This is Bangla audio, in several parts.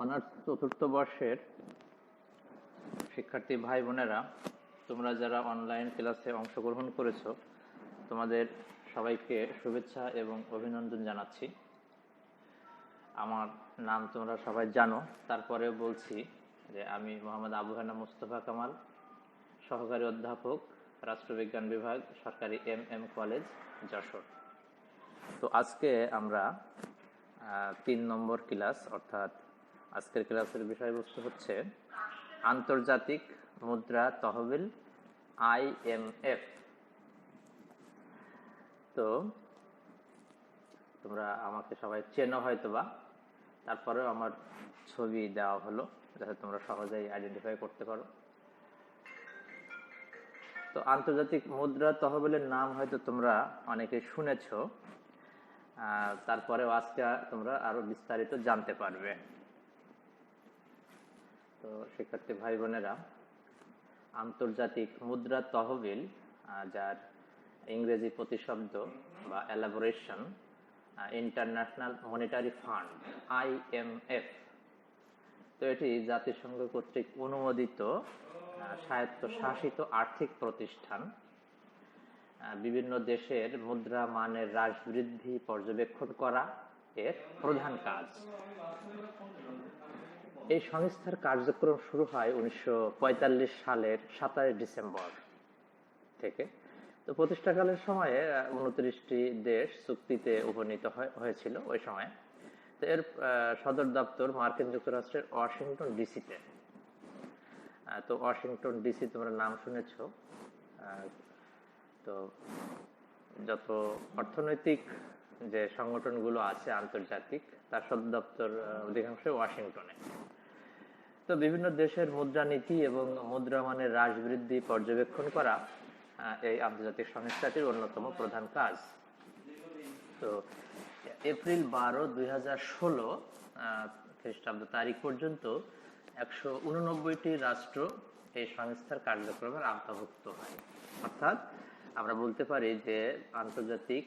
অনার্স চতুর্থ বর্ষের শিক্ষার্থী ভাই বোনেরা, তোমরা যারা অনলাইন ক্লাসে অংশগ্রহণ করেছো, তোমাদের সবাইকে শুভেচ্ছা এবং অভিনন্দন জানাচ্ছি। আমার নাম তোমরা সবাই জানো, তারপরেও বলছি যে আমি মোহাম্মদ আবু হানা মুস্তফা কামাল, সহকারী অধ্যাপক, রাষ্ট্রবিজ্ঞান বিভাগ, সরকারি এম কলেজ, যশোর। তো আজকে আমরা 3 নম্বর ক্লাস, অর্থাৎ আজকের ক্লাসের বিষয়বস্তু হচ্ছে আন্তর্জাতিক মুদ্রা তহবিল, IMF। তো তোমরা আমাকে সবাই চেনো হয়তোবা, তারপরেও আমার ছবি দেওয়া হলো যাতে তোমরা সহজেই আইডেন্টিফাই করতে পারো। তো আন্তর্জাতিক মুদ্রা তহবিলের নাম হয়তো তোমরা অনেকে শুনেছো, তারপরেও আজকে তোমরা আরো বিস্তারিত জানতে পারবে। তো শিক্ষার্থী ভাই বোনেরা, আন্তর্জাতিক মুদ্রা তহবিল, যার ইংরেজি প্রতিশব্দ বা elaboration international monetary fund, IMF। তো এটি জাতিসংঘ কর্তৃক অনুমোদিত স্বায়ত্তশাসিত আর্থিক প্রতিষ্ঠান। বিভিন্ন দেশের মুদ্রা মানের হ্রাস বৃদ্ধি পর্যবেক্ষণ করা এর প্রধান কাজ। এই সংস্থার কার্যক্রম শুরু হয় 1945 সালের 27 ডিসেম্বর থেকে। তো প্রতিষ্ঠাকালের সময়ে 29টি দেশ চুক্তিতে উপনীত হয়েছিল ওই সময়। তো এর সদর দপ্তর মার্কিন যুক্তরাষ্ট্রের ওয়াশিংটন ডিসিতে। তো ওয়াশিংটন ডিসি তোমরা নাম শুনেছ। তো যত অর্থনৈতিক যে সংগঠনগুলো আছে আন্তর্জাতিক, তার সদর দপ্তর অধিকাংশই ওয়াশিংটনে। তো বিভিন্ন দেশের মুদ্রানীতি এবং মুদ্রামানের হ্রাস বৃদ্ধি পর্যবেক্ষণ করা এই আন্তর্জাতিক সংস্থাটির অন্যতম প্রধান কাজ। তো এপ্রিল 12, 2016 খ্রিস্টাব্দ তারিখ পর্যন্ত 189টি রাষ্ট্র এই সংস্থার কার্যক্রমের আওতাভুক্ত হয়। অর্থাৎ আমরা বলতে পারি যে আন্তর্জাতিক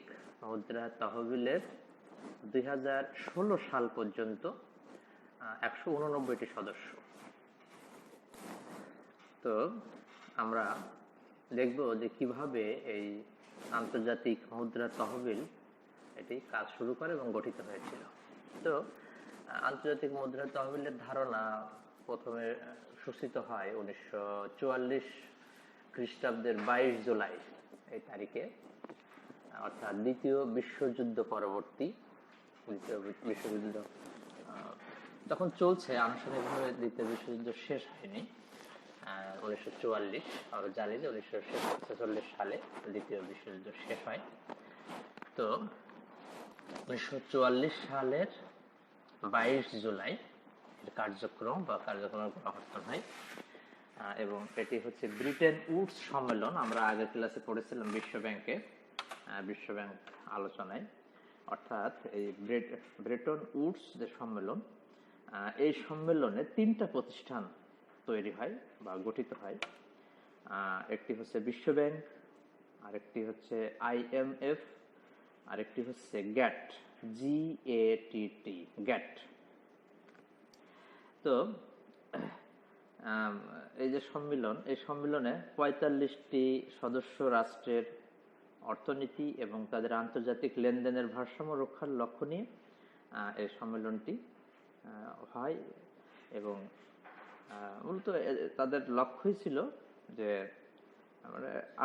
মুদ্রা তহবিলের 2016 সাল পর্যন্ত 189টি সদস্য। তো আমরা দেখব যে কিভাবে এই আন্তর্জাতিক মুদ্রা তহবিল এটি কাজ শুরু করে এবং গঠিত হয়েছিল। তো আন্তর্জাতিক মুদ্রা তহবিলের ধারণা প্রথমে সূচিত হয় 1944 খ্রিস্টাব্দের 22 জুলাই এই তারিখে, অর্থাৎ দ্বিতীয় বিশ্বযুদ্ধ পরবর্তী। দ্বিতীয় বিশ্বযুদ্ধ তখন চলছে, আনুষ্ঠানিকভাবে দ্বিতীয় বিশ্বযুদ্ধ শেষ হয়নি 1944। আমরা জানি যে 1946 সালে দ্বিতীয় বিশ্বযুদ্ধ শেষ হয়। তো 1944 সালের 22 জুলাই কার্যক্রমের প্রবর্তন হয় এবং এটি হচ্ছে ব্রিটেন উডস সম্মেলন। আমরা আগের ক্লাসে পড়েছিলাম বিশ্বব্যাংক আলোচনায়, অর্থাৎ এই ব্রেটন উডস যে সম্মেলন, এই সম্মেলনে 3টা প্রতিষ্ঠান তৈরি হয় বা গঠিত হয়। একটি হচ্ছে বিশ্বব্যাংক, আরেকটি হচ্ছে IMF, আরেকটি হচ্ছে গ্যাট, GATT, গ্যাট। তো এই যে সম্মেলন, এই সম্মেলনে 45টি সদস্য রাষ্ট্রের অর্থনীতি এবং তাদের আন্তর্জাতিক লেনদেনের ভারসাম্য রক্ষার লক্ষ্য নিয়ে এই সম্মেলনটি হয় এবং মূলত তাদের লক্ষ্যই ছিল যে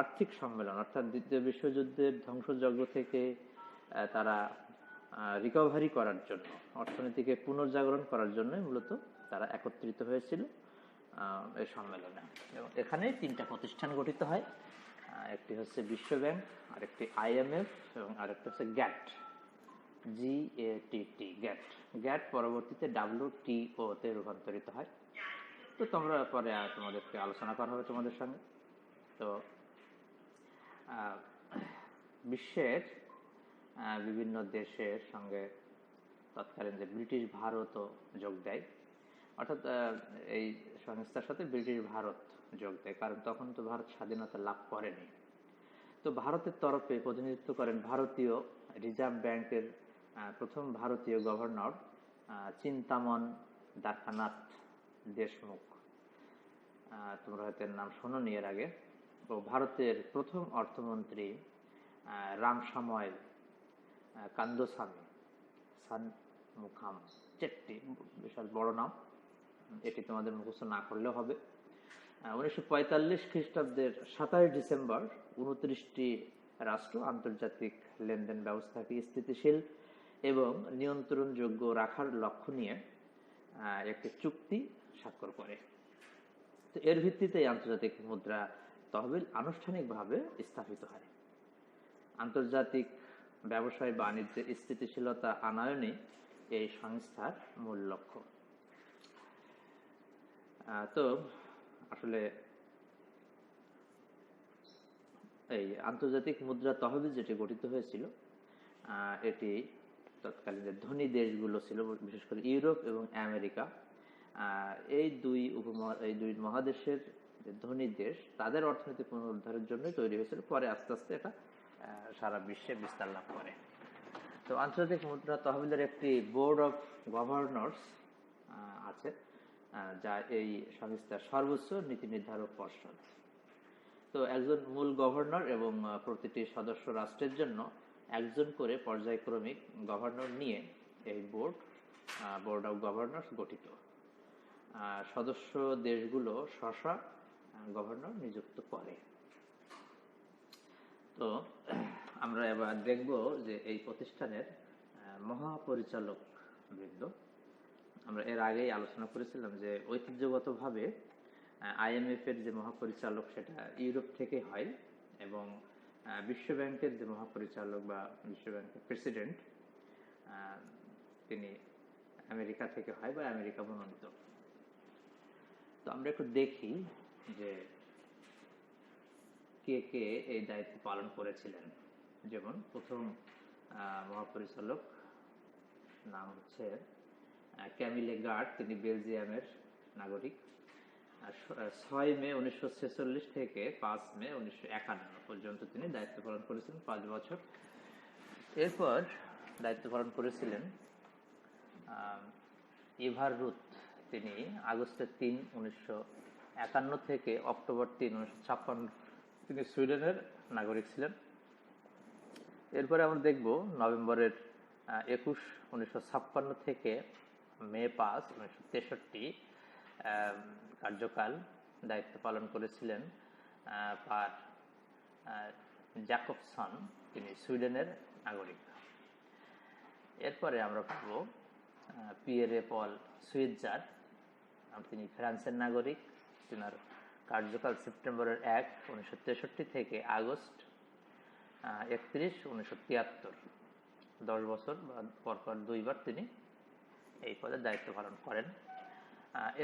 আর্থিক সম্মেলন, অর্থাৎ দ্বিতীয় বিশ্বযুদ্ধের ধ্বংসযজ্ঞ থেকে তারা রিকভারি করার জন্য, অর্থনীতিকে পুনর্জাগরণ করার জন্য মূলত তারা একত্রিত হয়েছিল এই সম্মেলনে। এবং এখানে 3টা প্রতিষ্ঠান গঠিত হয়। একটি হচ্ছে বিশ্বব্যাংক, আরেকটি IMF এবং আরেকটি হচ্ছে গ্যাট, GATT, গ্যাট পরবর্তীতে WTO তে রূপান্তরিত হয়। তো তোমরা পরে তোমাদেরকে আলোচনা করা হবে তোমাদের সঙ্গে। তো বিশ্বের বিভিন্ন দেশের সঙ্গে তৎকালীন যে ব্রিটিশ ভারতও যোগ দেয়, অর্থাৎ এই সংস্থার সাথে ব্রিটিশ ভারত যোগ দেয়, কারণ তখন তো ভারত স্বাধীনতা লাভ করেনি। তো ভারতের তরফে প্রতিনিধিত্ব করেন ভারতীয় রিজার্ভ ব্যাংকের প্রথম ভারতীয় গভর্নর চিন্তামন দ্বারকানাথ দেশমুখ, তোমরা হয়তো এর নাম শোনোনি এর আগে। ও ভারতের প্রথম অর্থমন্ত্রী রামসাময়েল কান্দসামী সানমুখাম চেট্টি, বিশাল বড় নাম, এটি তোমাদের মুখস্থ না করলেও হবে। 1945 খ্রিস্টাব্দের 27 ডিসেম্বর 29টি রাষ্ট্র আন্তর্জাতিক লেনদেন ব্যবস্থাকে স্থিতিশীল এবং নিয়ন্ত্রণযোগ্য রাখার লক্ষ্য নিয়ে একটি চুক্তি স্বাক্ষর করে। তো এর ভিত্তিতে আন্তর্জাতিক মুদ্রা তহবিল আনুষ্ঠানিকভাবে স্থাপিত হয়। আন্তর্জাতিক ব্যবসায় বাণিজ্যে স্থিতিশীলতা আনয়নই এই সংস্থার মূল লক্ষ্য। তো আসলে এই আন্তর্জাতিক মুদ্রা তহবিল যেটি গঠিত হয়েছিল, এটি তৎকালীন যে ধনী দেশগুলো ছিল, বিশেষ করে ইউরোপ এবং আমেরিকা, এই দুই মহাদেশের যে ধনী দেশ, তাদের অর্থনৈতিক পুনরুদ্ধারের জন্য তৈরি হয়েছিল। পরে আস্তে আস্তে এটা সারা বিশ্বে বিস্তার লাভ করে। তো আন্তর্জাতিক মুদ্রা তহবিলের একটি বোর্ড অফ গভর্নর্স আছে, যা এই সংস্থার সর্বোচ্চ নীতি নির্ধারক পর্ষদ। তো একজন মূল গভর্নর এবং প্রতিটি সদস্য রাষ্ট্রের জন্য একজন করে পর্যায়ক্রমিক গভর্নর নিয়ে এই বোর্ড অফ গভর্নর্স গঠিত। সদস্য দেশগুলো স্ব গভর্নর নিযুক্ত করে। তো আমরা এবার দেখব যে এই প্রতিষ্ঠানের মহাপরিচালক বৃন্দ। আমরা এর আগেই আলোচনা করেছিলাম যে ঐতিহ্যগতভাবে IMF এর যে মহাপরিচালক সেটা ইউরোপ থেকে হয়, এবং বিশ্ব ব্যাংকের যে মহাপরিচালক বা বিশ্ব ব্যাংকের প্রেসিডেন্ট, তিনি আমেরিকা থেকে হয় বা আমেরিকা মনোনীত। তো আমরা একটু দেখি যে কে কে এই দায়িত্ব পালন করেছিলেন। যেমন প্রথম মহাপরিচালক নাম হচ্ছে ক্যামিলে গার্ড, তিনি বেলজিয়ামের নাগরিক। 6 মে 1946 থেকে 5 মে 1951 পর্যন্ত তিনি দায়িত্ব পালন করেছিলেন, 5 বছর। এরপর দায়িত্ব পালন করেছিলেন ইভার রুথ, তিনি আগস্টের 3, 1951 থেকে অক্টোবর 3, 1956 তিনি সুইডেনের নাগরিক ছিলেন। এরপরে আমরা দেখব নভেম্বরের 21, 1956 থেকে মে 5, 1963 কার্যকাল দায়িত্ব পালন করেছিলেন পার জ্যাকবসন, তিনি সুইডেনের নাগরিক। এরপরে আমরা পাব পিয়েরে পল সুইৎজার, তিনি ফ্রান্সের নাগরিক। তিনার কার্যকাল সেপ্টেম্বরের 1, 1963 থেকে আগস্ট 31, 1973, 10 বছর পরপর 2 বার তিনি এই পদে দায়িত্ব পালন করেন।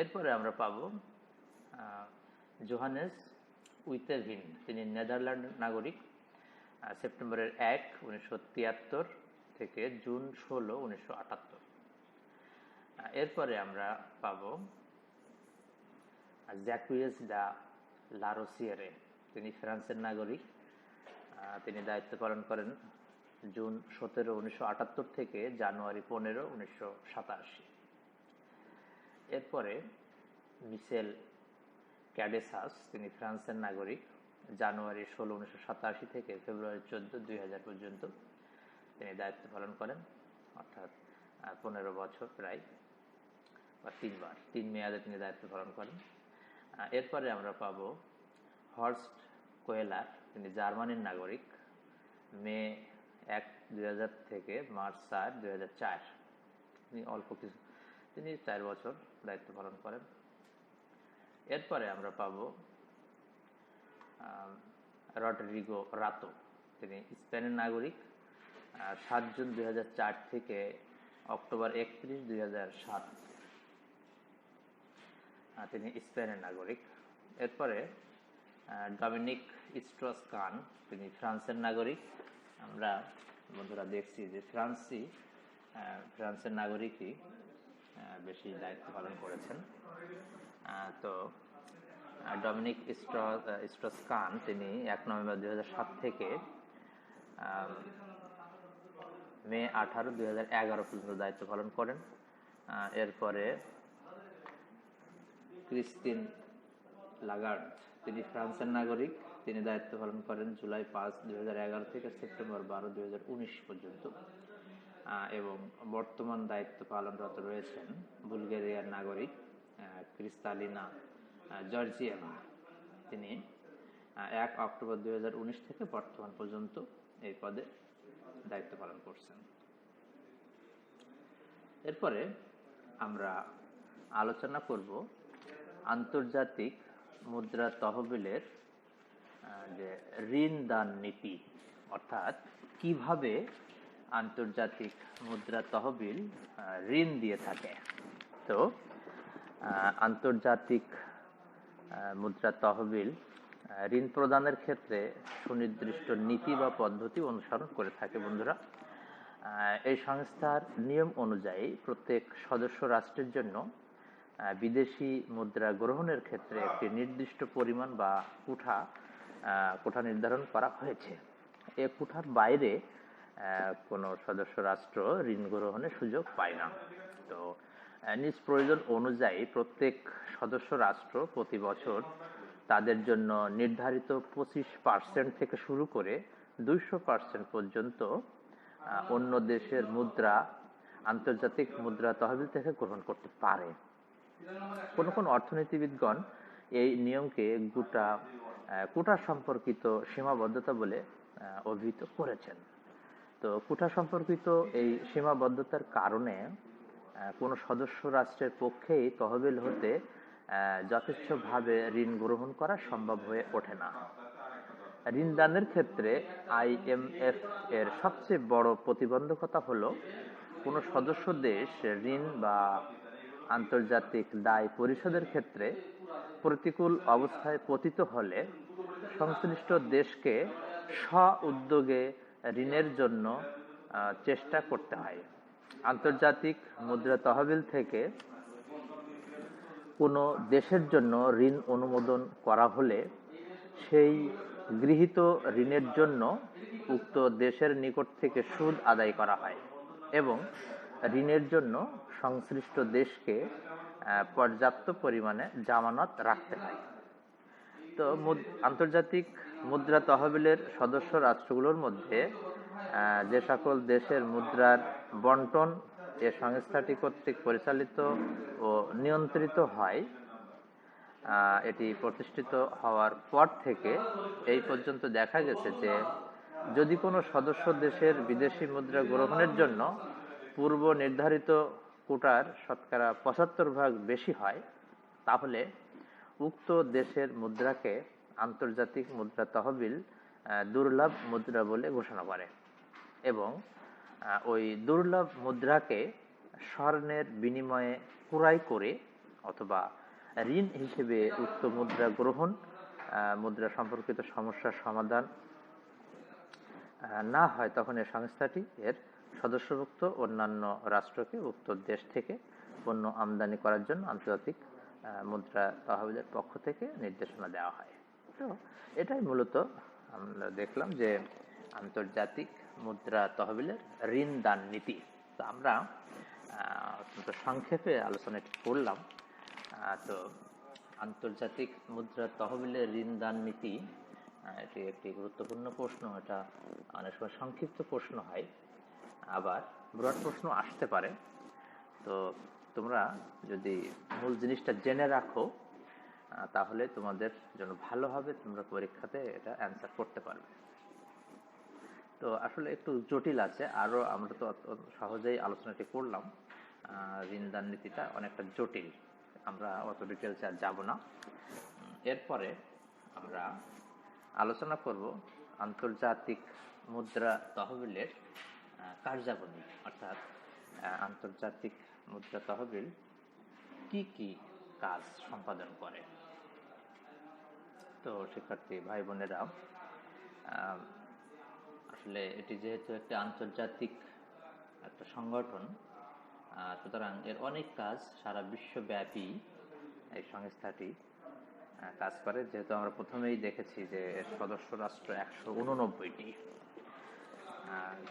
এরপরে আমরা পাব জোহানেস উইতেভিন, তিনি নেদারল্যান্ড নাগরিক। সেপ্টেম্বরের 1, 1973 থেকে জুন 16, 1978। এরপরে আমরা পাব জ্যাকুয়েস ডা লারোসিয়েরে, তিনি ফ্রান্সের নাগরিক। তিনি দায়িত্ব পালন করেন জুন 17, 1978 থেকে জানুয়ারি 15, 1987। এরপরে মিশেল ক্যাডেসাস, তিনি ফ্রান্সের নাগরিক। জানুয়ারি 16, 1987 থেকে ফেব্রুয়ারি 14, 2000 পর্যন্ত তিনি দায়িত্ব পালন করেন, অর্থাৎ 15 বছর প্রায়, বা 3 মেয়াদে তিনি দায়িত্ব পালন করেন। এরপরে আমরা পাব হর্স্ট কোয়েলার, তিনি জার্মানির নাগরিক। মে 1, 2000 থেকে মার্চ 4, 2004 তিনি 4 বছর দায়িত্ব পালন করেন। এরপরে আমরা পাব রডরিগো রাতো, তিনি স্পেনের নাগরিক। 7 জুন 2004 থেকে অক্টোবর 31, 2007 তিনি স্পেনের নাগরিক। এরপরে ডমিনিক স্ট্রস কান, তিনি ফ্রান্সের নাগরিক। আমরা বন্ধুরা দেখছি যে ফ্রান্সের নাগরিকই বেশি দায়িত্ব পালন করেছেন। তো ডমিনিক স্ট্রস কান, তিনি 1 নভেম্বর 2007 থেকে মে 18, 2011 পর্যন্ত দায়িত্ব পালন করেন। এরপরে ক্রিস্টিন লাগার্ড, তিনি ফ্রান্সের নাগরিক। তিনি দায়িত্ব পালন করেন জুলাই 5, 2011 থেকে সেপ্টেম্বর 12, 2019 পর্যন্ত, এবং বর্তমান দায়িত্ব পালনরত রয়েছেন বুলগেরিয়ার নাগরিক ক্রিস্তালিনা জর্জিয়েভা। তিনি 1 অক্টোবর 2019 থেকে বর্তমান পর্যন্ত এই পদে দায়িত্ব পালন করছেন। এরপরে আমরা আলোচনা করব আন্তর্জাতিক মুদ্রা তহবিলের যে ঋণ দান নীতি, অর্থাৎ কিভাবে আন্তর্জাতিক মুদ্রা তহবিল ঋণ দিয়ে থাকে। তো আন্তর্জাতিক মুদ্রা তহবিল ঋণ প্রদানের ক্ষেত্রে সুনির্দিষ্ট নীতি বা পদ্ধতি অনুসরণ করে থাকে। বন্ধুরা, এই সংস্থার নিয়ম অনুযায়ী প্রত্যেক সদস্য রাষ্ট্রের জন্য বিদেশি মুদ্রা গ্রহণের ক্ষেত্রে একটি নির্দিষ্ট পরিমাণ বা কোঠা নির্ধারণ করা হয়েছে। এ কোঠার বাইরে কোনো সদস্য রাষ্ট্র ঋণ গ্রহণের সুযোগ পায় না। তো নিজ প্রয়োজন অনুযায়ী প্রত্যেক সদস্য রাষ্ট্র প্রতি বছর তাদের জন্য নির্ধারিত 25% থেকে শুরু করে 200% পর্যন্ত অন্য দেশের মুদ্রা আন্তর্জাতিক মুদ্রা তহবিল থেকে গ্রহণ করতে পারে। কোন অর্থনীতিবিদগণ এই নিয়মকে কোটা সম্পর্কিত সীমাবদ্ধতা বলে অভিহিত করেছেন। তো কোটা সম্পর্কিত এই সীমাবদ্ধতার কারণে কোনো সদস্য রাষ্ট্রের পক্ষেই তহবিল হতে যথেচ্ছভাবে ঋণ গ্রহণ করা সম্ভব হয়ে ওঠে না। ঋণ দানের ক্ষেত্রে IMF এর সবচেয়ে বড় প্রতিবন্ধকতা হলো কোনো সদস্য দেশ ঋণ বা আন্তর্জাতিক দায় পরিশোধের ক্ষেত্রে প্রতিকূল অবস্থায় পতিত হলে সংশ্লিষ্ট দেশকে স্ব-উদ্যোগে ঋণের জন্য চেষ্টা করতে হয়। আন্তর্জাতিক মুদ্রা তহবিল থেকে কোনো দেশের জন্য ঋণ অনুমোদন করা হলে সেই গৃহীত ঋণের জন্য উক্ত দেশের নিকট থেকে সুদ আদায় করা হয় এবং ঋণের জন্য সংশ্লিষ্ট দেশকে পর্যাপ্ত পরিমাণে জামানত রাখতে হয়। তো আন্তর্জাতিক মুদ্রা তহবিলের সদস্য রাষ্ট্রগুলোর মধ্যে যে সকল দেশের মুদ্রার বন্টন এ সংস্থাটি কর্তৃক পরিচালিত ও নিয়ন্ত্রিত হয়, এটি প্রতিষ্ঠিত হওয়ার পর থেকে এই পর্যন্ত দেখা গেছে যে যদি কোনো সদস্য দেশের বিদেশি মুদ্রা গ্রহণের জন্য পূর্ব নির্ধারিত কোটার শতকরা 75% বেশি হয়, তাহলে উক্ত দেশের মুদ্রাকে আন্তর্জাতিক মুদ্রা তহবিল দুর্লভ মুদ্রা বলে ঘোষণা করে এবং ওই দুর্লভ মুদ্রাকে স্বর্ণের বিনিময়ে ক্রয় করে অথবা ঋণ হিসেবে উক্ত মুদ্রা গ্রহণ মুদ্রা সম্পর্কিত সমস্যার সমাধান না হয়, তখন এই সংস্থাটি এর সদস্যভুক্ত অন্যান্য রাষ্ট্রকে উক্ত দেশ থেকে পণ্য আমদানি করার জন্য আন্তর্জাতিক মুদ্রা তহবিলের পক্ষ থেকে নির্দেশনা দেওয়া হয়। তো এটাই মূলত আমরা দেখলাম যে আন্তর্জাতিক মুদ্রা তহবিলের ঋণ দান নীতি। তো আমরা অত্যন্ত সংক্ষেপে আলোচনাটি করলাম। তো আন্তর্জাতিক মুদ্রা তহবিলের ঋণ দান নীতি এটি একটি গুরুত্বপূর্ণ প্রশ্ন। এটা অনেক সময় সংক্ষিপ্ত প্রশ্ন হয়, আবার ব্রড প্রশ্ন আসতে পারে। তো তোমরা যদি মূল জিনিসটা জেনে রাখো তাহলে তোমাদের জন্য ভালো হবে, তোমরা পরীক্ষাতে এটা অ্যান্সার করতে পারবে। তো আসলে একটু জটিল আছে, আরও আমরা তো সহজেই আলোচনাটি করলাম। ঋণ দান নীতিটা অনেকটা জটিল, আমরা অত ডিটেলসে আর যাব না। এরপরে আমরা আলোচনা করব আন্তর্জাতিক মুদ্রা তহবিলের কার্যাবলী, অর্থাৎ আন্তর্জাতিক মুদ্রা তহবিল কি কি কাজ সম্পাদন করে। তো শিক্ষার্থী ভাই বোনেরা, আসলে এটি যেহেতু একটি আন্তর্জাতিক একটা সংগঠন, সুতরাং এর অনেক কাজ সারা বিশ্বব্যাপী এই সংস্থাটি কাজ করে। যেহেতু আমরা প্রথমেই দেখেছি যে এর সদস্য রাষ্ট্র 189টি,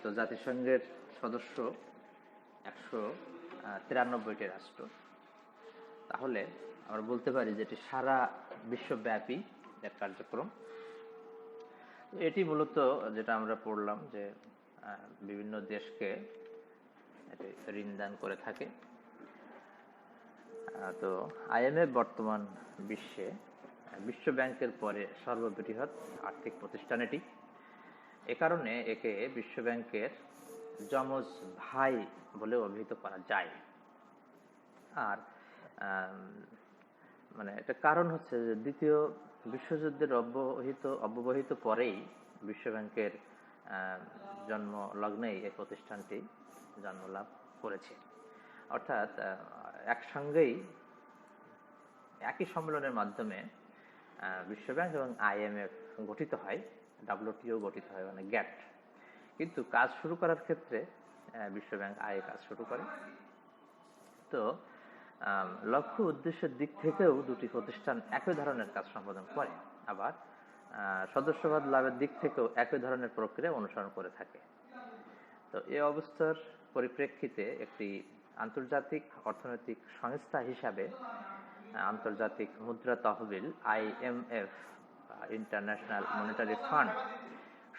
তো জাতিসংঘের সদস্য 193টি রাষ্ট্র। তাহলে আমরা বলতে পারি যে এটি সারা বিশ্বব্যাপী এক কার্যক্রম। এটি মূলত যেটা আমরা পড়লাম যে বিভিন্ন দেশকে এটি ঋণ দান করে থাকে। তো আইএমএফ বর্তমান বিশ্বে বিশ্ব ব্যাংকের পরে সর্ববৃহৎ আর্থিক প্রতিষ্ঠান এটি। এ কারণে একে বিশ্ব ব্যাংকের যমজ ভাই বলে অভিহিত করা যায়। আর মানে এটা কারণ হচ্ছে যে দ্বিতীয় বিশ্বযুদ্ধের অব্যবহিত পরেই বিশ্ব ব্যাংকের জন্ম লগ্নেই এই প্রতিষ্ঠানটি জন্ম লাভ করেছে। অর্থাৎ একসঙ্গেই একই সম্মেলনের মাধ্যমে বিশ্ব ব্যাংক এবং আইএমএফ গঠিত হয়, ডাব্লিউটিও গঠিত হয়, মানে গ্যাট। কিন্তু কাজ শুরু করার ক্ষেত্রে বিশ্ব ব্যাংক আগে কাজ শুরু করে। তো লক্ষ্য উদ্দেশ্যের দিক থেকেও দুটি প্রতিষ্ঠান একই ধরনের কাজ সম্পাদন করে, আবার সদস্যপদ লাভের দিক থেকেও একই ধরনের প্রক্রিয়া অনুসরণ করে থাকে। তো এই অবস্থার পরিপ্রেক্ষিতে একটি আন্তর্জাতিক অর্থনৈতিক সংস্থা হিসাবে আন্তর্জাতিক মুদ্রা তহবিল আইএমএফ, ইন্টারন্যাশনাল মনিটারি ফান্ড,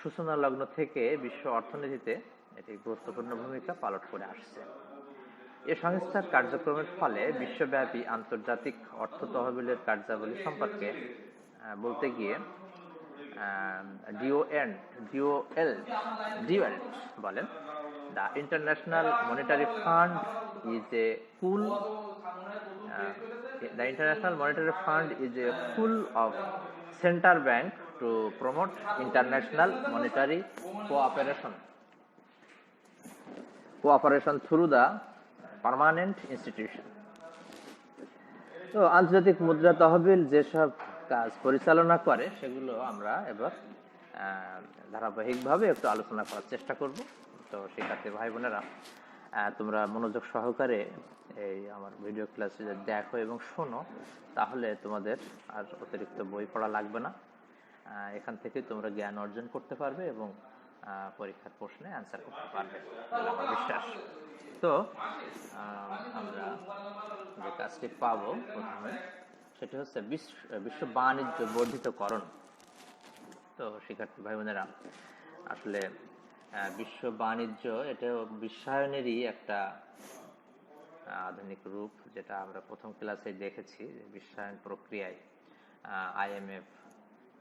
সূচনা লগ্ন থেকে বিশ্ব অর্থনীতিতে এটি গুরুত্বপূর্ণ ভূমিকা পালন করে আসছে। এ সংস্থার কার্যক্রমের ফলে বিশ্বব্যাপী আন্তর্জাতিক অর্থ তহবিলের কার্যাবলী সম্পর্কে বলতে গিয়ে ডিওএল বলেন, the international monetary fund is a pool the International Monetary Fund is a pool of central bank to promote international monetary cooperation through the permanent institution. তো আন্তর্জাতিক মুদ্রা তহবিল যেসব কাজ পরিচালনা করে সেগুলো আমরা এবার ধারাবাহিকভাবে একটু আলোচনা করার চেষ্টা করব। তো শিক্ষার্থী ভাই বোনেরা, তোমরা মনোযোগ সহকারে এই আমার ভিডিও ক্লাসে দেখো এবং শোনো, তাহলে তোমাদের আর অতিরিক্ত বই পড়া লাগবে না। এখান থেকে তোমরা জ্ঞান অর্জন করতে পারবে এবং পরীক্ষার প্রশ্নে অ্যান্সার করতে পারবে বলে আমার বিশ্বাস। তো আমরা যে কাজটি পাবো প্রথমে, সেটি হচ্ছে বিশ্ব বাণিজ্য বর্ধিতকরণ। তো শিক্ষার্থী ভাই বোনেরা, আসলে বিশ্ব বাণিজ্য এটা বিশ্বায়নেরই একটা আধুনিক রূপ, যেটা আমরা প্রথম ক্লাসে দেখেছি। বিশ্বায়ন প্রক্রিয়ায় আইএমএফ,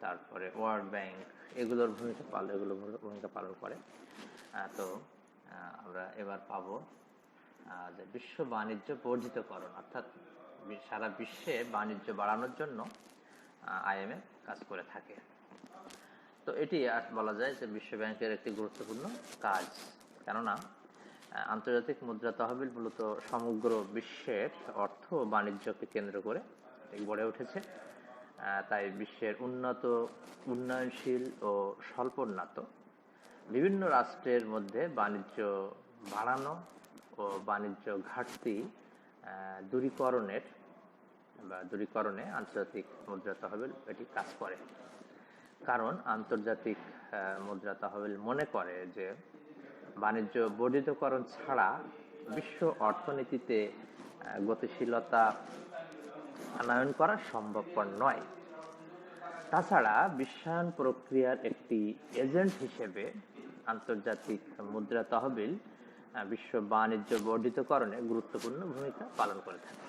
তারপরে ওয়ার্ল্ড ব্যাংক এগুলোর ভূমিকা পালন করে। তো আমরা এবার পাবো যে বিশ্ব বাণিজ্য বর্ধিতকরণ, অর্থাৎ সারা বিশ্বে বাণিজ্য বাড়ানোর জন্য আইএমএফ কাজ করে থাকে। তো এটি বলা যায় যে বিশ্ব ব্যাংকের একটি গুরুত্বপূর্ণ কাজ, কেননা আন্তর্জাতিক মুদ্রা তহবিল মূলত সমগ্র বিশ্বের অর্থ ও বাণিজ্যকে কেন্দ্র করে গড়ে উঠেছে। তাই বিশ্বের উন্নয়নশীল ও স্বল্পোন্নত বিভিন্ন রাষ্ট্রের মধ্যে বাণিজ্য বাড়ানো ও বাণিজ্য ঘাটতি দূরীকরণে আন্তর্জাতিক মুদ্রা তহবিল এটি কাজ করে। কারণ আন্তর্জাতিক মুদ্রা তহবিল মনে করে যে বাণিজ্য বর্ধিতকরণ ছাড়া বিশ্ব অর্থনীতিতে গতিশীলতা আনয়ন করা সম্ভবপর নয়। তাছাড়া বিশ্বায়ন প্রক্রিয়ার একটি এজেন্ট হিসেবে আন্তর্জাতিক মুদ্রা তহবিল বিশ্ব বাণিজ্য বর্ধিতকরণে গুরুত্বপূর্ণ ভূমিকা পালন করে থাকে।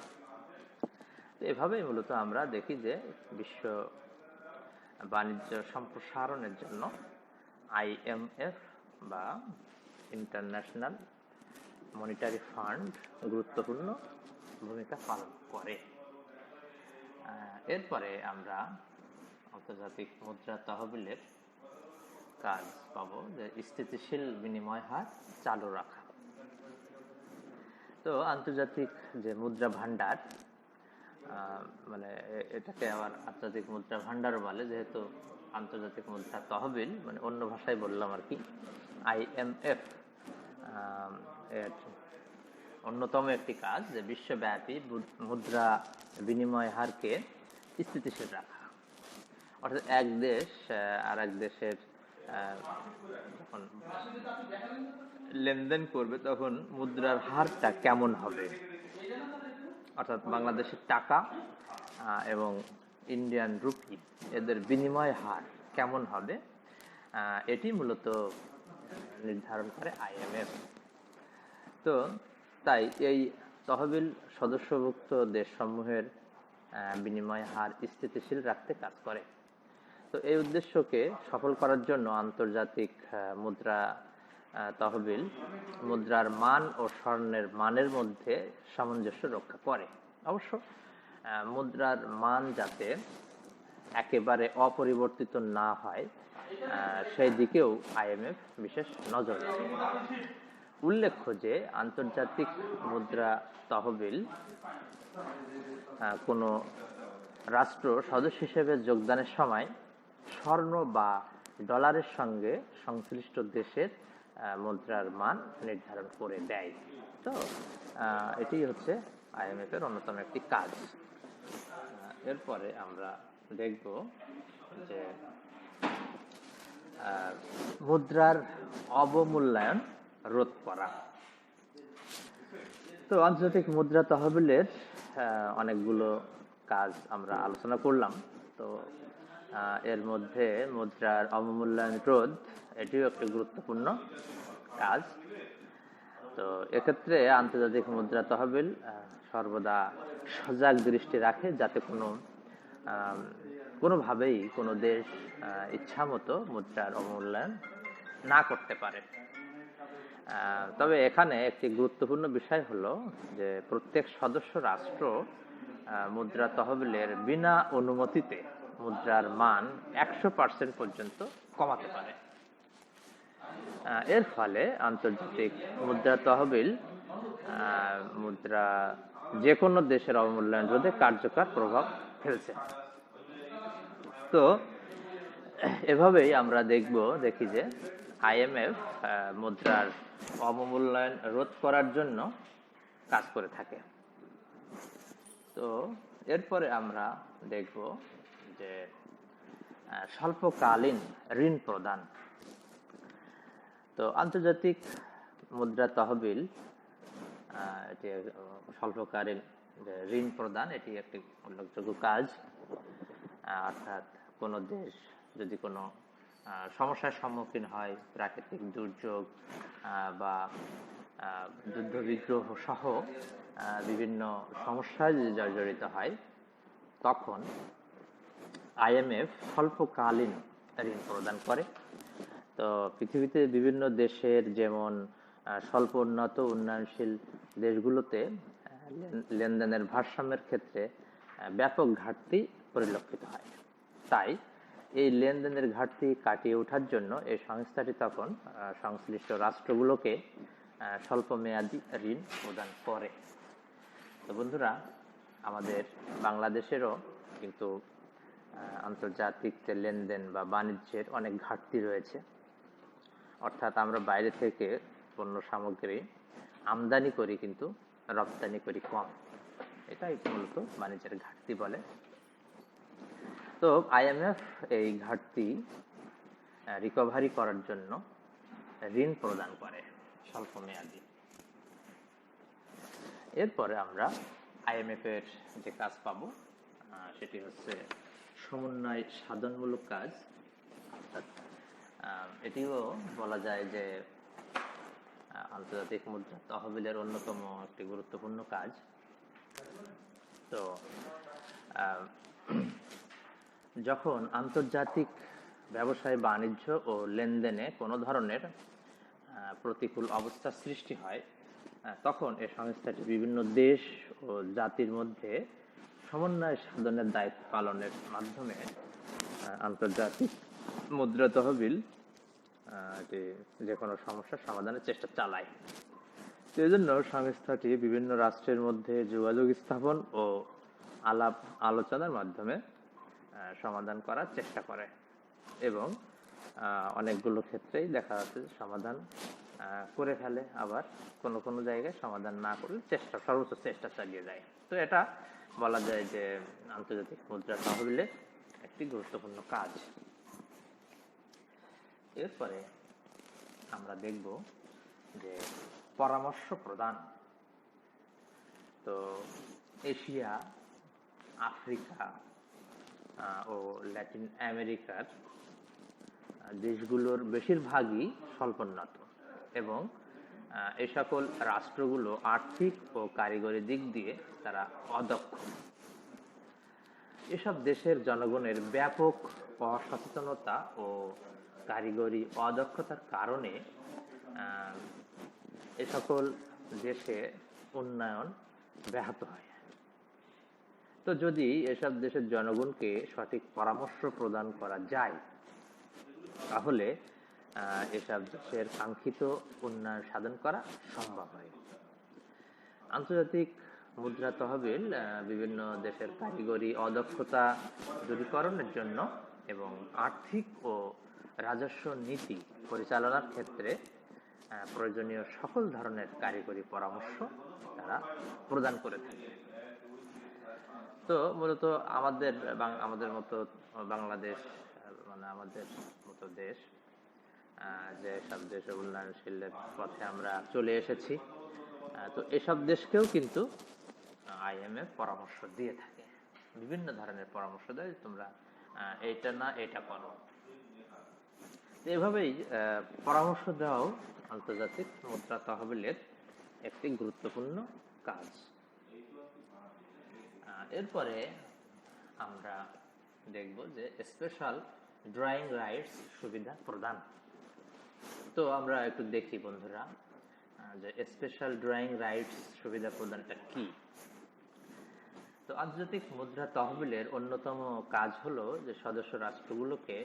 এভাবেই মূলত আমরা দেখি যে বিশ্ব বাণিজ্য সম্প্রসারণের জন্য আইএমএফ বা ইন্টারন্যাশনাল মনিটারি ফান্ড গুরুত্বপূর্ণ ভূমিকা পালন করে। এরপরে আমরা আন্তর্জাতিক মুদ্রা তহবিলের কাজ পাবো যে স্থিতিশীল বিনিময় হার চালু রাখা। তো আন্তর্জাতিক যে মুদ্রা ভান্ডার, মানে এটাকে আবার আন্তর্জাতিক মুদ্রা ভান্ডারও বলে, যেহেতু আন্তর্জাতিক মুদ্রা তহবিল মানে অন্য ভাষায় বললাম আর কি, আইএমএফ এর অন্যতম একটি কাজ যে বিশ্বব্যাপী মুদ্রা বিনিময় হারকে স্থিতিশীল রাখা। অর্থাৎ এক দেশ আর এক দেশের যখন লেনদেন করবে তখন মুদ্রার হারটা কেমন হবে, অর্থাৎ বাংলাদেশের টাকা এবং ইন্ডিয়ান রুপি এদের বিনিময় হার কেমন হবে, এটি মূলত নির্ধারণ করে আইএমএফ। তো তাই এই তহবিল সদস্যভুক্ত দেশসমূহের বিনিময় হার স্থিতিশীল রাখতে কাজ করে। তো এই উদ্দেশ্যকে সফল করার জন্য আন্তর্জাতিক মুদ্রা তহবিল মুদ্রার মান ও স্বর্ণের মানের মধ্যে সামঞ্জস্য রক্ষা করে। অবশ্য মুদ্রার মান যাতে একেবারে অপরিবর্তিত না হয় সেই দিকেও আইএমএফ বিশেষ নজর রাখে। উল্লেখ্য যে আন্তর্জাতিক মুদ্রা তহবিল কোনো রাষ্ট্র সদস্য হিসেবে যোগদানের সময় স্বর্ণ বা ডলারের সঙ্গে সংশ্লিষ্ট দেশের মুদ্রার মান নির্ধারণ করে দেয়। তো এটি হচ্ছে আইএমএফ এর অন্যতম একটি কাজ। এরপরে আমরা দেখব যে মুদ্রার অবমূল্যায়ন রোধ করা। তো আন্তর্জাতিক মুদ্রা তহবিলের অনেকগুলো কাজ আমরা আলোচনা করলাম। তো এর মধ্যে মুদ্রার অবমূল্যায়ন রোধ এটিও একটি গুরুত্বপূর্ণ কাজ। তো এক্ষেত্রে আন্তর্জাতিক মুদ্রা তহবিল সর্বদা সজাগ দৃষ্টি রাখে যাতে কোনোভাবেই কোনো দেশ ইচ্ছামতো মুদ্রার অবমূল্যায়ন না করতে পারে। তবে এখানে একটি গুরুত্বপূর্ণ বিষয় হলো যে প্রত্যেক সদস্য রাষ্ট্র মুদ্রা তহবিলের বিনা অনুমতিতে মুদ্রার মান 100% পর্যন্ত কমাতে পারে। এর ফলে আন্তর্জাতিক মুদ্রা তহবিল মুদ্রা যে কোনো দেশের অবমূল্যায়ন রোধে কার্যকর প্রভাব ফেলছে। তো এভাবেই আমরা দেখি যে আইএমএফ মুদ্রার অবমূল্যায়ন রোধ করার জন্য কাজ করে থাকে। তো এরপরে আমরা দেখব যে স্বল্পকালীন ঋণ প্রদান। তো আন্তর্জাতিক মুদ্রা তহবিল এটি স্বল্পকালীন ঋণ প্রদান, এটি একটি উল্লেখযোগ্য কাজ। অর্থাৎ কোনো দেশ যদি কোনো সমস্যার সম্মুখীন হয়, প্রাকৃতিক দুর্যোগ বা যুদ্ধ বিগ্রহ সহ বিভিন্ন সমস্যায় যদি জর্জরিত হয়, তখন আইএমএফ স্বল্পকালীন ঋণ প্রদান করে। তো পৃথিবীতে বিভিন্ন দেশের যেমন স্বল্প উন্নত উন্নয়নশীল দেশগুলোতে লেনদেনের ভারসাম্যের ক্ষেত্রে ব্যাপক ঘাটতি পরিলক্ষিত হয়। তাই এই লেনদেনের ঘাটতি কাটিয়ে ওঠার জন্য এই সংস্থাটি তখন সংশ্লিষ্ট রাষ্ট্রগুলোকে স্বল্প মেয়াদী ঋণ প্রদান করে। তো বন্ধুরা, আমাদের বাংলাদেশেরও কিন্তু আন্তর্জাতিক লেনদেন বা বাণিজ্যের অনেক ঘাটতি রয়েছে। অর্থাৎ আমরা বাইরে থেকে পণ্য সামগ্রী আমদানি করি কিন্তু রপ্তানি করি কম। এটাই মূলত বাণিজ্যের ঘাটতি বলে। তো আইএমএফ এই ঘাটতি রিকভারি করার জন্য ঋণ প্রদান করে স্বল্প মেয়াদী। এরপরে আমরা আইএমএফ এর যে কাজ পাবো সেটি হচ্ছে সমন্বয় সাধনমূলক কাজ। অর্থাৎ এটিও বলা যায় যে আন্তর্জাতিক মুদ্রা তহবিলের অন্যতম একটি গুরুত্বপূর্ণ কাজ। তো যখন আন্তর্জাতিক ব্যবসায় বাণিজ্য ও লেনদেনে কোনো ধরনের প্রতিকূল অবস্থার সৃষ্টি হয়, তখন এই সংস্থাটি বিভিন্ন দেশ ও জাতির মধ্যে সমন্বয় সাধনের দায়িত্ব পালনের মাধ্যমে আন্তর্জাতিক মুদ্রা তহবিল যে কোনো সমস্যার সমাধানের চেষ্টা চালায়। এই জন্য সংস্থাটি বিভিন্ন রাষ্ট্রের মধ্যে যোগাযোগ স্থাপন ও আলাপ আলোচনার মাধ্যমে সমাধান করার চেষ্টা করে এবং অনেকগুলো ক্ষেত্রেই দেখা যাচ্ছে যে সমাধান করে ফেলে, আবার কোনো কোনো জায়গায় সমাধান না করলে সর্বোচ্চ চেষ্টা চালিয়ে যায়। তো এটা বলা যায় যে আন্তর্জাতিক মুদ্রা তহবিলের একটি গুরুত্বপূর্ণ কাজ। এরপরে আমরা দেখব যে পরামর্শ প্রদান। তো এশিয়া, আফ্রিকা ও ল্যাটিন আমেরিকার দেশগুলোর বেশিরভাগই স্বল্পোন্নত এবং এই সকল রাষ্ট্রগুলো আর্থিক ও কারিগরি দিক দিয়ে তারা অদক্ষ। এসব দেশের জনগণের ব্যাপক অসচেতনতা ও কারিগরি অদক্ষতার কারণে এ সকল দেশে উন্নয়ন ব্যাহত হয়। তো যদি এসব দেশের জনগণকে সঠিক পরামর্শ প্রদান করা যায় তাহলে এসব দেশের কাঙ্ক্ষিত উন্নয়ন সাধন করা সম্ভব হয়। আন্তর্জাতিক মুদ্রা তহবিল বিভিন্ন দেশের কারিগরি অদক্ষতা দূরীকরণের জন্য এবং আর্থিক ও রাজস্ব নীতি পরিচালনার ক্ষেত্রে প্রয়োজনীয় সকল ধরনের কারিগরি পরামর্শ তারা প্রদান করে থাকে। তো মূলত আমাদের মতো বাংলাদেশ, মানে আমাদের মতো দেশ, যে সব দেশে উন্নয়নশীলের পথে আমরা চলে এসেছি, তো এসব দেশকেও কিন্তু IMF পরামর্শ দিয়ে থাকে, বিভিন্ন ধরনের পরামর্শ দেয়, তোমরা এইটা না এটা করো। এভাবেই পরামর্শ দেওয়াও আন্তর্জাতিক মুদ্রা তহবিলের একটি গুরুত্বপূর্ণ কাজ। এরপরে আমরা দেখব যে স্পেশাল ড্রয়িং রাইটস সুবিধা প্রদান। তো আমরা একটু দেখি বন্ধুরা যে স্পেশাল ড্রয়িং রাইটস সুবিধা প্রদানটা কি। তো আন্তর্জাতিক মুদ্রা তহবিলের অন্যতম কাজ হলো যে সদস্য রাষ্ট্রগুলোকে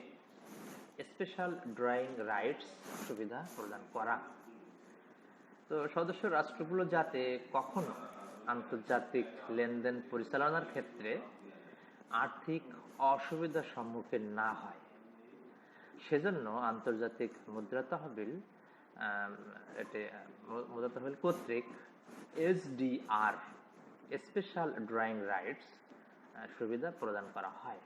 স্পেশাল ড্রয়িং রাইটস সুবিধা প্রদান করা। তো সদস্য রাষ্ট্রগুলো যাতে কখনো আন্তর্জাতিক লেনদেন পরিচালনার ক্ষেত্রে আর্থিক অসুবিধার সম্মুখীন না হয়, সেজন্য আন্তর্জাতিক মুদ্রা তহবিল কর্তৃক SDR স্পেশাল ড্রয়িং রাইটস সুবিধা প্রদান করা হয়।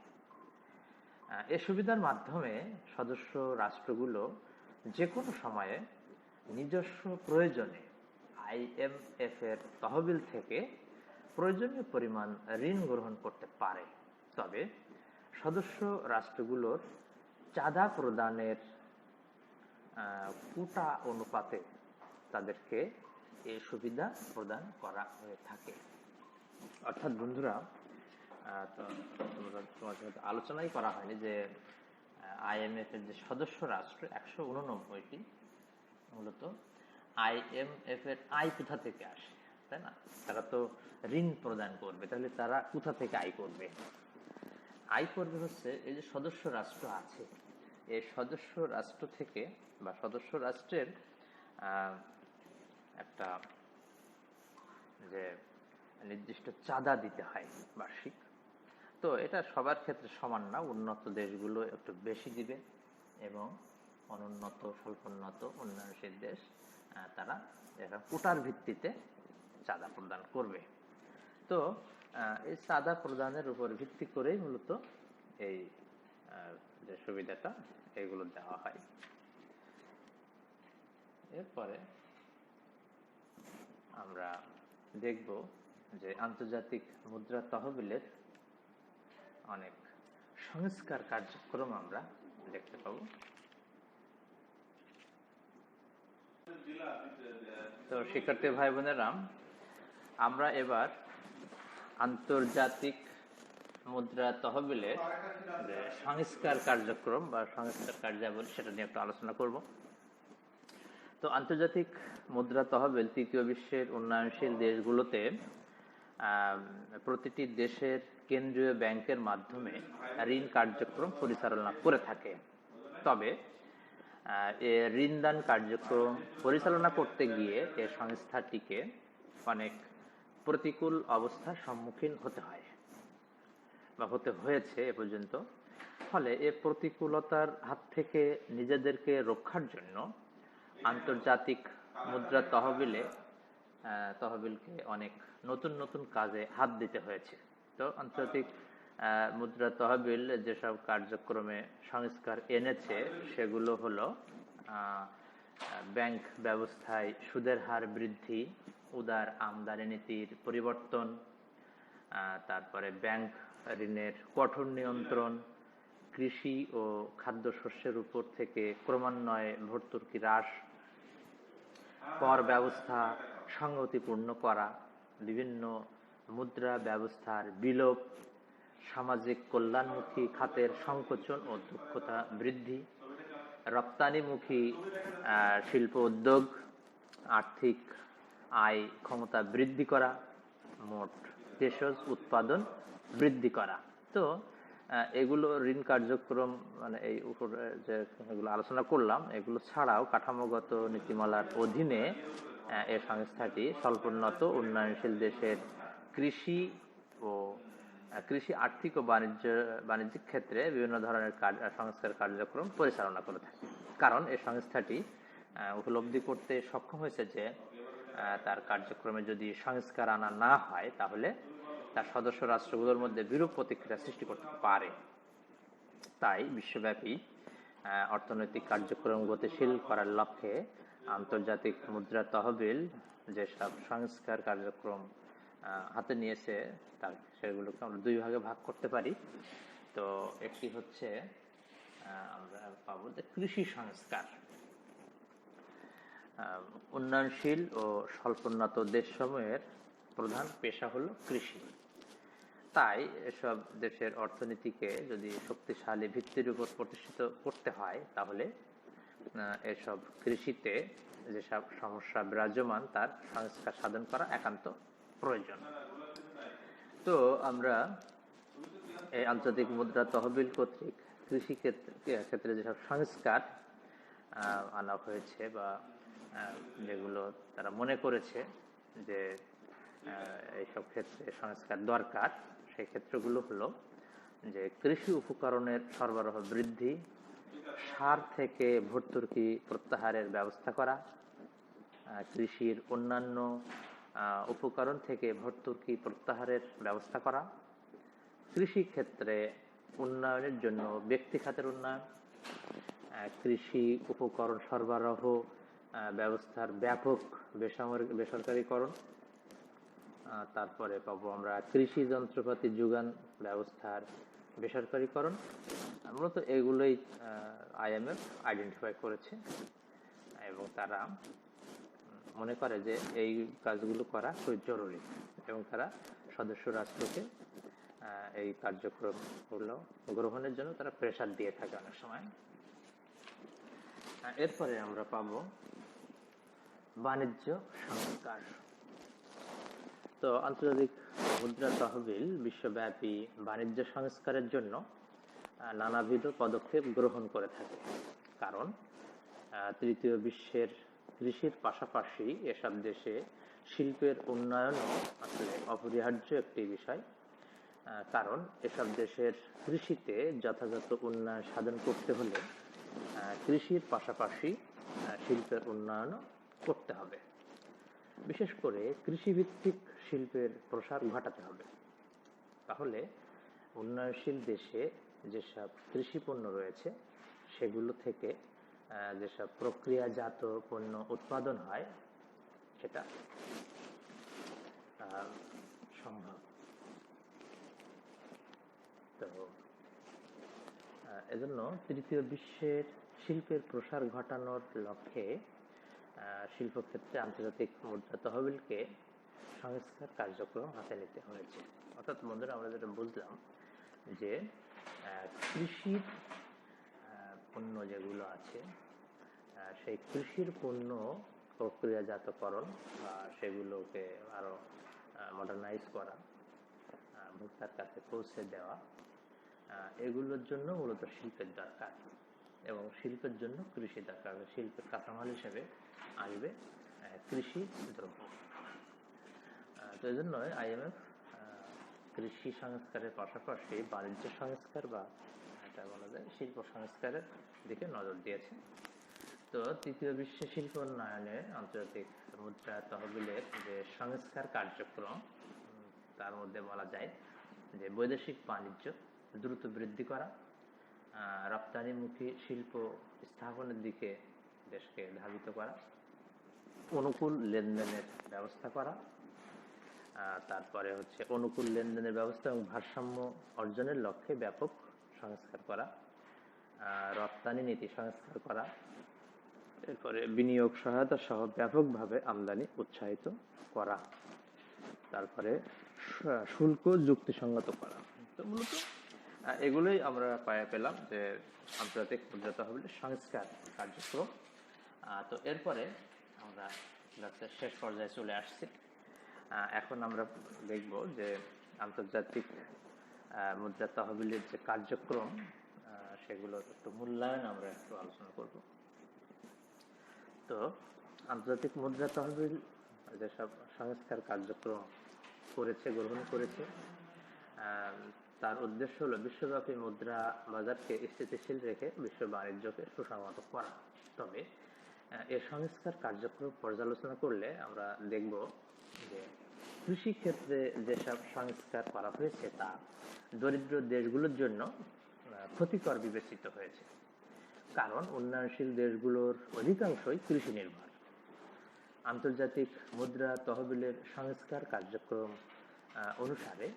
এই সুবিধার মাধ্যমে সদস্য রাষ্ট্রগুলো যে কোনো সময়ে নিজস্ব প্রয়োজনে IMF এর তহবিল থেকে প্রয়োজনীয় পরিমাণ ঋণ গ্রহণ করতে পারে। তবে সদস্য রাষ্ট্রগুলোর চাঁদা প্রদানের কোটা অনুপাতে তাদেরকে এই সুবিধা প্রদান করা হয়ে থাকে। অর্থাৎ বন্ধুরা, তোমার সাথে আলোচনাই করা হয়নি যে IMF এর যে সদস্য রাষ্ট্র 189টি, মূলত IMF এর আয় কোথা থেকে আসে, তাই না? তারা তো ঋণ প্রদান করবে, তাহলে তারা কোথা থেকে আয় করবে? আয় করবে হচ্ছে এই যে সদস্য রাষ্ট্র আছে, এই সদস্য রাষ্ট্র থেকে বা সদস্য রাষ্ট্রের একটা যে নির্দিষ্ট চাঁদা দিতে হয় বার্ষিক। তো এটা সবার ক্ষেত্রে সমান না, উন্নত দেশগুলো একটু বেশি দিবে এবং অনুন্নত, স্বল্পোন্নত, উন্নয়নশীল দেশ তারা কোটার ভিত্তিতে চাঁদা প্রদান করবে। তো এই চাঁদা প্রদানের উপর ভিত্তি করেই মূলত এই যে সুবিধাটা এগুলো দেওয়া হয়। এরপরে আমরা দেখব যে আন্তর্জাতিক মুদ্রা তহবিলের অনেক সংস্কার কার্যক্রম আমরা দেখতে পাব। তো শিক্ষার্থী ভাই বোনেরা, আমরা এবার আন্তর্জাতিক মুদ্রা তহবিলের যে সংস্কার কার্যক্রম বা সংস্কার কার্যাবলী সেটা নিয়ে একটু আলোচনা করব। তো আন্তর্জাতিক মুদ্রা তহবিল তৃতীয় বিশ্বের উন্নয়নশীল দেশগুলোতে প্রতিটি দেশের কেন্দ্রীয় ব্যাংকের মাধ্যমে ঋণ কার্যক্রম পরিচালনা করে থাকে। তবে ঋণদান কার্যক্রম পরিচালনা করতে গিয়ে এ সংস্থাটিকে অনেক প্রতিকূল অবস্থার সম্মুখীন হতে হয় বা হতে হয়েছে এ পর্যন্ত। ফলে এ প্রতিকূলতার হাত থেকে নিজেদেরকে রক্ষার জন্য আন্তর্জাতিক মুদ্রা তহবিলকে অনেক নতুন নতুন কাজে হাত দিতে হয়েছে। তো আন্তর্জাতিক মুদ্রা তহবিল যেসব কার্যক্রমে সংস্কার এনেছে সেগুলো হলো ব্যাংক ব্যবস্থায় সুদের হার বৃদ্ধি, উদার আমদানি নীতির পরিবর্তন, তারপরে ব্যাংক ঋণের কঠোর নিয়ন্ত্রণ, কৃষি ও খাদ্যশস্যের উপর থেকে ক্রমান্বয়ে ভর্তুকি হ্রাস, কর ব্যবস্থা সংগতিপূর্ণ করা, বিভিন্ন মুদ্রা ব্যবস্থার বিলোপ, সামাজিক কল্যাণমুখী খাতের সংকোচন ও দক্ষতা বৃদ্ধি, রপ্তানিমুখী শিল্প উদ্যোগ, আর্থিক আয় ক্ষমতা বৃদ্ধি করা, মোট ভেষজ উৎপাদন বৃদ্ধি করা। তো এগুলো ঋণ কার্যক্রম মানে এই উপরে যেগুলো আলোচনা করলাম এগুলো ছাড়াও কাঠামোগত নীতিমালার অধীনে এই সংস্থাটি স্বল্পোন্নত উন্নয়নশীল দেশের কৃষি আর্থিক ও বাণিজ্যিক ক্ষেত্রে বিভিন্ন ধরনের সংস্কার কার্যক্রম পরিচালনা করে থাকে। কারণ এই সংস্থাটি উপলব্ধি করতে সক্ষম হয়েছে যে তার কার্যক্রমে যদি সংস্কার আনা না হয় তাহলে তার সদস্য রাষ্ট্রগুলোর মধ্যে বিরূপ প্রতিক্রিয়া সৃষ্টি করতে পারে। তাই বিশ্বব্যাপী অর্থনৈতিক কার্যক্রম গতিশীল করার লক্ষ্যে আন্তর্জাতিক মুদ্রা তহবিল যেসব সংস্কার কার্যক্রম হাতে নিয়েছে সেগুলোকে আমরা দুই ভাগে ভাগ করতে পারি। তো একটি হচ্ছে আমরা পাবো যে কৃষি সংস্কার। উন্নয়নশীল ও স্বল্পোন্নত দেশসমূহের প্রধান পেশা হলো কৃষি। তাই এসব দেশের অর্থনীতিকে যদি শক্তিশালী ভিত্তির উপর প্রতিষ্ঠিত করতে হয় তাহলে এসব কৃষিতে যেসব সমস্যা বিরাজমান তার সংস্কার সাধন করা একান্ত প্রয়োজন। তো আমরা এই আন্তর্জাতিক মুদ্রা তহবিল কর্তৃক কৃষি ক্ষেত্রে যেসব সংস্কার আনা হয়েছে বা যেগুলো তারা মনে করেছে যে এইসব ক্ষেত্রে সংস্কার দরকার, সেই ক্ষেত্রগুলো হলো যে কৃষি উপকরণের সরবরাহ বৃদ্ধি, সার থেকে ভর্তুকি প্রত্যাহারের ব্যবস্থা করা, কৃষির অন্যান্য উপকরণ থেকে ভর্তুকি প্রত্যাহারের ব্যবস্থা করা, কৃষি ক্ষেত্রে উন্নয়নের জন্য ব্যক্তি খাতের উন্নয়ন, কৃষি উপকরণ সরবরাহ ব্যবস্থার ব্যাপক বেসরকারীকরণ, তারপরে পাবো আমরা কৃষি যন্ত্রপাতি যোগান ব্যবস্থার বেসরকারীকরণ। মূলত এগুলোই IMF আইডেন্টিফাই করেছে এবং তারা মনে করে যে এই কাজগুলো করা খুব জরুরি এবং তারা সদস্য রাষ্ট্রকে এই কার্যক্রমগুলো গ্রহণের জন্য তারা প্রেসার দিয়ে থাকে অনেক সময়। এরপরে আমরা পাবো বাণিজ্য সংস্কার। তো আন্তর্জাতিক মুদ্রা তহবিল বিশ্বব্যাপী বাণিজ্য সংস্কারের জন্য নানাবিধ পদক্ষেপ গ্রহণ করে থাকে। কারণ তৃতীয় বিশ্বের কৃষির পাশাপাশি এসব দেশে শিল্পের উন্নয়নও আসলে অপরিহার্য একটি বিষয়। কারণ এসব দেশের কৃষিতে যথাযথ উন্নয়ন সাধন করতে হলে কৃষির পাশাপাশি শিল্পের উন্নয়নও করতে হবে। বিশেষ করে কৃষিভিত্তিক শিল্পের প্রসার ঘটাতে হবে। তাহলে উন্নয়নশীল দেশে যেসব কৃষি পণ্য রয়েছে সেগুলো থেকে যেসব প্রক্রিয়াজাত পণ্য উৎপাদন হয় সেটা সম্ভব। তো এজন্য তৃতীয় বিশ্বের শিল্পের প্রসার ঘটানোর লক্ষ্যে শিল্পক্ষেত্রে আন্তর্জাতিক মুদ্রা তহবিলকে সংস্কার কার্যক্রম হাতে নিতে হয়েছে। অর্থাৎ বন্ধুরা আমরা যেটা বুঝলাম যে কৃষির পণ্য যেগুলো আছে সেই কৃষির পণ্য প্রক্রিয়াজাতকরণ বা সেগুলোকে আরো মডার্নাইজ করা, ভোক্তার কাছে পৌঁছে দেওয়া, এগুলোর জন্য মূলত শিল্পের দরকার এবং শিল্পের জন্য কৃষি দরকার। শিল্পের কাঁচামাল হিসেবে আসবে কৃষি দ্রব্য। তো এই জন্য IMF কৃষি সংস্কারের পাশাপাশি বাণিজ্য সংস্কার বা এটা বলা যায় শিল্প সংস্কারের দিকে নজর দিয়েছে। তো তৃতীয় বিশ্বে শিল্প উন্নয়নে আন্তর্জাতিক মুদ্রা তহবিলের যে সংস্কার কার্যক্রম তার মধ্যে বলা যায় যে বৈদেশিক বাণিজ্য দ্রুত বৃদ্ধি করা, রপ্তানিমুখী শিল্প স্থাপনের দিকে দেশকে ধাবিত করা, অনুকূল লেনদেনের ব্যবস্থা করা, তারপরে হচ্ছে অনুকূল লেনদেনের ব্যবস্থা এবং ভারসাম্য অর্জনের লক্ষ্যে ব্যাপক সংস্কার করা, রপ্তানি নীতি সংস্কার করা, এরপরে বিনিয়োগ সহায়তা সহ ব্যাপকভাবে আমদানি উৎসাহিত করা, তারপরে শুল্ক যুক্তিসঙ্গত করা। তো মূলত এগুলোই আমরা পেলাম যে আন্তর্জাতিক মুদ্রা তহবিলের সংস্কার কার্যক্রম। তো এরপরে আমরা ক্লাসের শেষ পর্যায়ে চলে আসছি। এখন আমরা দেখব যে আন্তর্জাতিক মুদ্রা তহবিলের যে কার্যক্রম সেগুলোর একটু মূল্যায়ন আমরা একটু আলোচনা করব। তো আন্তর্জাতিক মুদ্রা তহবিল যেসব সংস্কার কার্যক্রম গ্রহণ করেছে, তার উদ্দেশ্য হলো বিশ্বব্যাপী মুদ্রা বাজারকে স্থিতিশীল রেখে বিশ্ব বাণিজ্যকে সুসংহত করা। তবে এর সংস্কার কার্যক্রম পর্যালোচনা করলে আমরা দেখব যে কৃষি ক্ষেত্রে যেসব সংস্কার করা হয়েছে তা দরিদ্র দেশগুলোর জন্য ক্ষতিকর বিবেচিত হয়েছে, কারণ উন্নয়নশীল দেশগুলোর অধিকাংশই কৃষি নির্ভর। আন্তর্জাতিক মুদ্রা তহবিলের সংস্কার কার্যক্রম অনুসারে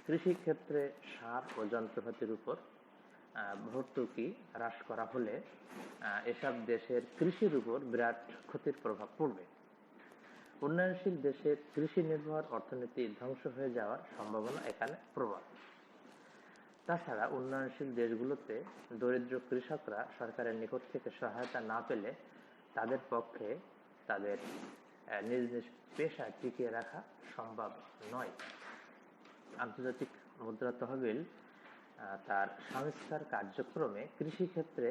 কৃষি ক্ষেত্রে সার ও যন্ত্রপাতির উপর ভর্তুকি হ্রাস করা হলে এসব দেশের কৃষির উপর বিরাট ক্ষতির প্রভাব পড়বে। উন্নয়নশীল দেশের কৃষি নির্ভর অর্থনীতি ধ্বংস হয়ে যাওয়ার সম্ভাবনা এখানে প্রবল। তাছাড়া উন্নয়নশীল দেশগুলোতে দরিদ্র কৃষকরা সরকারের নিকট থেকে সহায়তা না পেলে তাদের পক্ষে তাদের নিজ নিজ পেশা টিকিয়ে রাখা সম্ভব নয়। আন্তর্জাতিক মুদ্রা তহবিল তার সংস্কার কার্যক্রমে কৃষি ক্ষেত্রে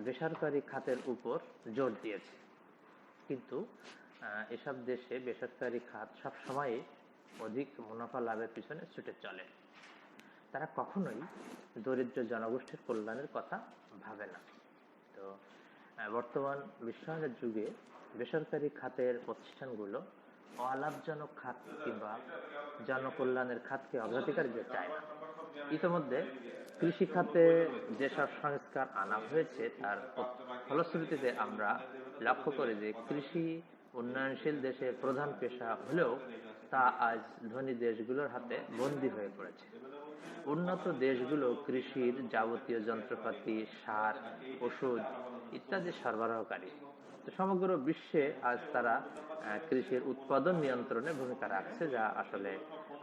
বেসরকারি খাতের উপর জোর দিয়েছে, কিন্তু এসব দেশে বেসরকারি খাত সবসময় অধিক মুনাফা লাভের পিছনে ছুটে চলে। তারা কখনোই দরিদ্র জনগোষ্ঠীর কল্যাণের কথা ভাবে না। তো বর্তমান বিশ্বায়নের যুগে বেসরকারি খাতের প্রতিষ্ঠানগুলো অলাভজনক খাত কিংবা জনকল্যাণের খাতকে অগ্রাধিকার দিতে চায় না। ইতিমধ্যে কৃষি খাতে যেসব সংস্কার আনা হয়েছে তার ফলশ্রুতিতে আমরা লক্ষ্য করি যে কৃষি উন্নয়নশীল দেশের প্রধান পেশা হলেও তা আজ ধনী দেশগুলোর হাতে বন্দী হয়ে পড়েছে। উন্নত দেশগুলো কৃষির যাবতীয় যন্ত্রপাতি, সার, ওষুধ ইত্যাদি সরবরাহকারী। তো সমগ্র বিশ্বে আজ তারা কৃষির উৎপাদন নিয়ন্ত্রণে ভূমিকা রাখছে, যা আসলে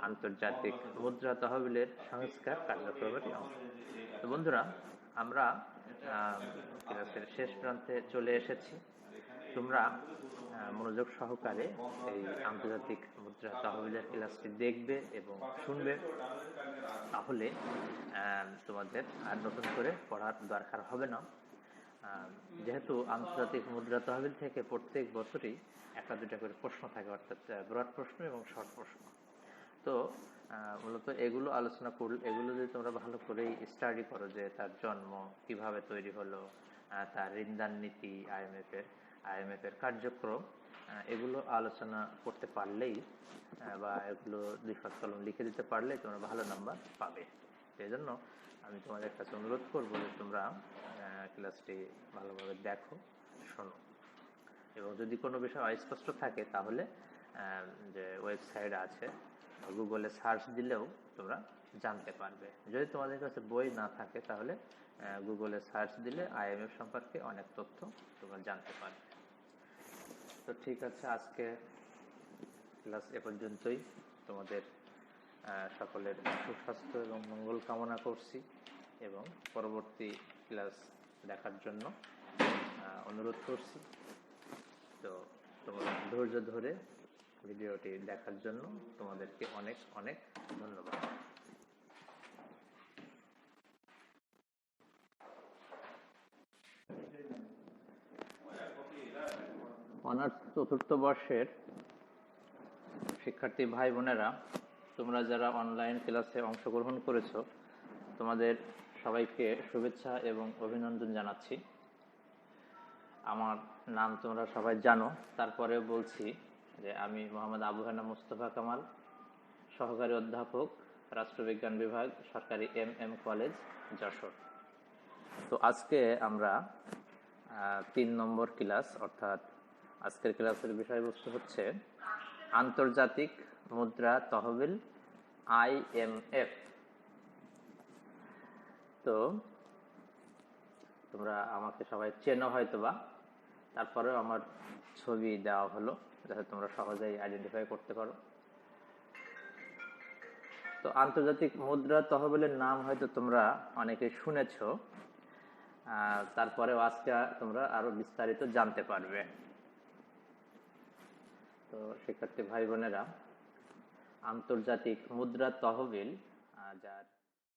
আন্তর্জাতিক মুদ্রা তহবিলের সংস্কার কার্যক্রমের অংশ। তো বন্ধুরা, আমরা ক্লাসের শেষ প্রান্তে চলে এসেছি। তোমরা মনোযোগ সহকারে এই আন্তর্জাতিক মুদ্রা তহবিলের ক্লাসটি দেখবে এবং শুনবে, তাহলে তোমাদের আর নতুন করে পড়ার দরকার হবে না। যেহেতু আন্তর্জাতিক মুদ্রা তহবিল থেকে প্রত্যেক বছরই একটা দুটা করে প্রশ্ন থাকে, অর্থাৎ ব্রড প্রশ্ন এবং শর্ট প্রশ্ন। তো মূলত এগুলো আলোচনা করলে, এগুলো যদি তোমরা ভালো করে স্টাডি করো যে তার জন্ম কিভাবে তৈরি হলো, তার ঋণদান নীতি, আইএমএফ এর কার্যক্রম, এগুলো আলোচনা করতে পারলেই বা এগুলো দুই ফাঁক কলম লিখে দিতে পারলেই তোমরা ভালো নাম্বার পাবে। সেই জন্য আমি তোমাদের কাছে অনুরোধ করবো যে তোমরা ক্লাসটি ভালোভাবে দেখো, শোনো, এবং যদি কোনো বিষয় অস্পষ্ট থাকে তাহলে যে ওয়েবসাইট আছে গুগলে সার্চ দিলেও তোমরা জানতে পারবে। যদি তোমাদের কাছে বই না থাকে তাহলে গুগলে সার্চ দিলে আইএমএফ সম্পর্কে অনেক তথ্য তোমরা জানতে পারবে। তো ঠিক আছে, আজকে ক্লাস এ পর্যন্তই। তোমাদের সকলের সুস্বাস্থ্য এবং মঙ্গল কামনা করছি এবং পরবর্তী ক্লাস দেখার জন্য অনুরোধ করছি। তো তোমরা ধৈর্য ধরে ভিডিওটি দেখার জন্য তোমাদেরকে অনেক অনেক ধন্যবাদ। অনার্স চতুর্থ বর্ষের শিক্ষার্থী ভাই বোনেরা, তোমরা যারা অনলাইন ক্লাসে অংশগ্রহণ করেছো, তোমাদের সবাইকে শুভেচ্ছা এবং অভিনন্দন জানাচ্ছি। আমার নাম তোমরা সবাই জানো, তারপরেও বলছি যে আমি মোহাম্মদ আবু হানা মুস্তফা কামাল, সহকারী অধ্যাপক, রাষ্ট্রবিজ্ঞান বিভাগ, সরকারি MM কলেজ, যশোর। তো আজকে আমরা 3 নম্বর ক্লাস, অর্থাৎ আজকের ক্লাসের বিষয়বস্তু হচ্ছে আন্তর্জাতিক মুদ্রা তহবিল IMF। তো তোমরা আমাকে সবাই চেনো হয়তোবা, তারপরেও আমার ছবি দেওয়া হলো যাতে তোমরা সহজেই আইডেন্টিফাই করতে পারো। তো আন্তর্জাতিক মুদ্রা তহবিলের নাম হয়তো তোমরা অনেকে শুনেছো, তারপরেও আজকে তোমরা আরো বিস্তারিত জানতে পারবে। তো শিক্ষার্থী ভাই বোনেরা, আন্তর্জাতিক মুদ্রা তহবিল যার